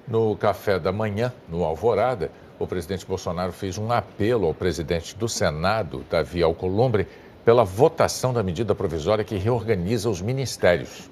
No café da manhã, no Alvorada, o presidente Bolsonaro fez um apelo ao presidente do Senado, Davi Alcolumbre, pela votação da medida provisória que reorganiza os ministérios.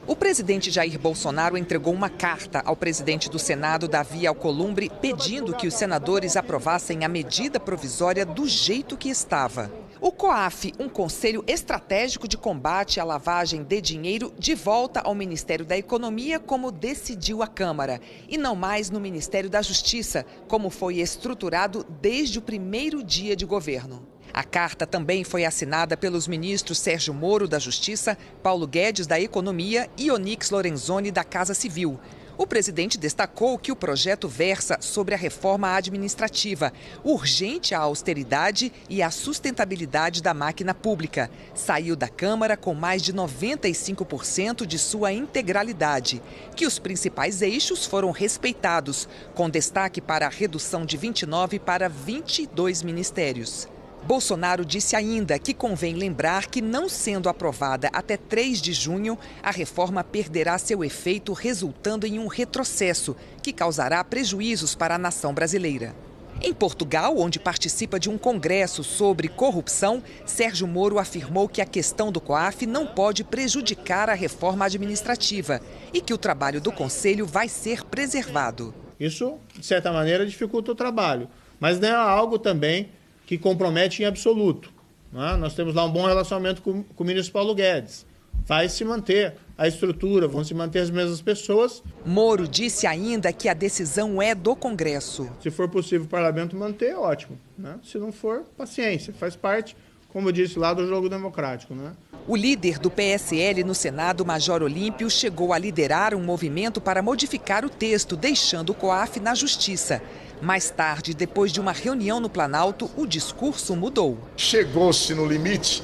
O presidente Jair Bolsonaro entregou uma carta ao presidente do Senado, Davi Alcolumbre, pedindo que os senadores aprovassem a medida provisória do jeito que estava. O COAF, um conselho estratégico de combate à lavagem de dinheiro, de volta ao Ministério da Economia, como decidiu a Câmara, e não mais no Ministério da Justiça, como foi estruturado desde o primeiro dia de governo. A carta também foi assinada pelos ministros Sérgio Moro, da Justiça, Paulo Guedes, da Economia e Onyx Lorenzoni, da Casa Civil. O presidente destacou que o projeto versa sobre a reforma administrativa, urgente à austeridade e à sustentabilidade da máquina pública. Saiu da Câmara com mais de 95% de sua integralidade, que os principais eixos foram respeitados, com destaque para a redução de 29 para 22 ministérios. Bolsonaro disse ainda que convém lembrar que, não sendo aprovada até 3 de junho, a reforma perderá seu efeito, resultando em um retrocesso que causará prejuízos para a nação brasileira. Em Portugal, onde participa de um congresso sobre corrupção, Sérgio Moro afirmou que a questão do COAF não pode prejudicar a reforma administrativa e que o trabalho do Conselho vai ser preservado. Isso, de certa maneira, dificulta o trabalho, mas não é algo também que compromete em absoluto. Não é? Nós temos lá um bom relacionamento com o ministro Paulo Guedes. Vai se manter a estrutura, vão se manter as mesmas pessoas. Moro disse ainda que a decisão é do Congresso. Se for possível o parlamento manter, ótimo. Né? Se não for, paciência. Faz parte, como eu disse lá, do jogo democrático. Né? O líder do PSL no Senado, Major Olímpio, chegou a liderar um movimento para modificar o texto, deixando o COAF na Justiça. Mais tarde, depois de uma reunião no Planalto, o discurso mudou. Chegou-se no limite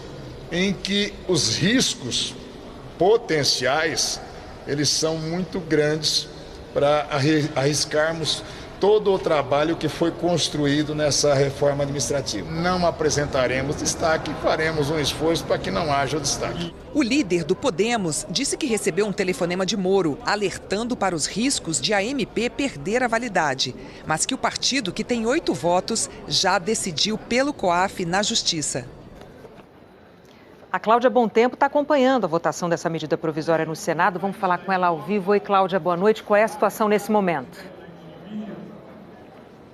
em que os riscos potenciais, eles são muito grandes para arriscarmos todo o trabalho que foi construído nessa reforma administrativa. Não apresentaremos destaque, faremos um esforço para que não haja o destaque. O líder do Podemos disse que recebeu um telefonema de Moro, alertando para os riscos de a MP perder a validade, mas que o partido, que tem 8 votos, já decidiu pelo COAF na Justiça. A Cláudia Bom Tempo está acompanhando a votação dessa medida provisória no Senado. Vamos falar com ela ao vivo. Oi, Cláudia, boa noite. Qual é a situação nesse momento?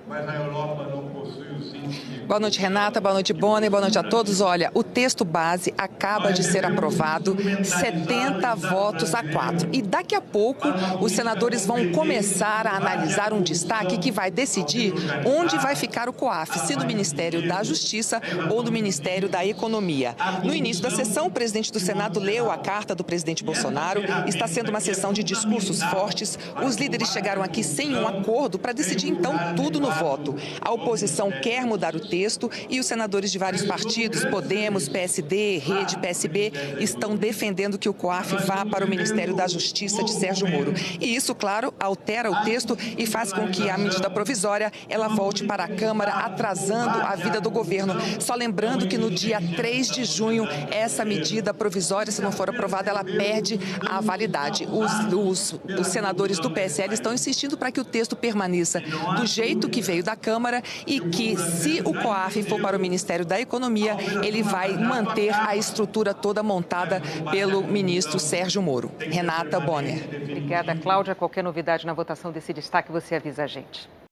Mas na Europa não possui o sim. Boa noite, Renata. Boa noite, Bonner. Boa noite a todos. Olha, o texto base acaba de ser aprovado, 70 votos a 4. E daqui a pouco os senadores vão começar a analisar um destaque que vai decidir onde vai ficar o COAF, se no Ministério da Justiça ou no Ministério da Economia. No início da sessão, o presidente do Senado leu a carta do presidente Bolsonaro. Está sendo uma sessão de discursos fortes. Os líderes chegaram aqui sem um acordo para decidir, então, tudo no voto. A oposição quer mudar o texto e os senadores de vários partidos, Podemos, PSD, Rede, PSB, estão defendendo que o COAF vá para o Ministério da Justiça de Sérgio Moro. E isso, claro, altera o texto e faz com que a medida provisória ela volte para a Câmara, atrasando a vida do governo. Só lembrando que no dia 3 de junho, essa medida provisória, se não for aprovada, ela perde a validade. Os senadores do PSL estão insistindo para que o texto permaneça do jeito que veio da Câmara e que, se o COAF for para o Ministério da Economia, ele vai manter a estrutura toda montada pelo ministro Sérgio Moro. Renata, Bonner. Obrigada, Cláudia. Qualquer novidade na votação desse destaque, você avisa a gente.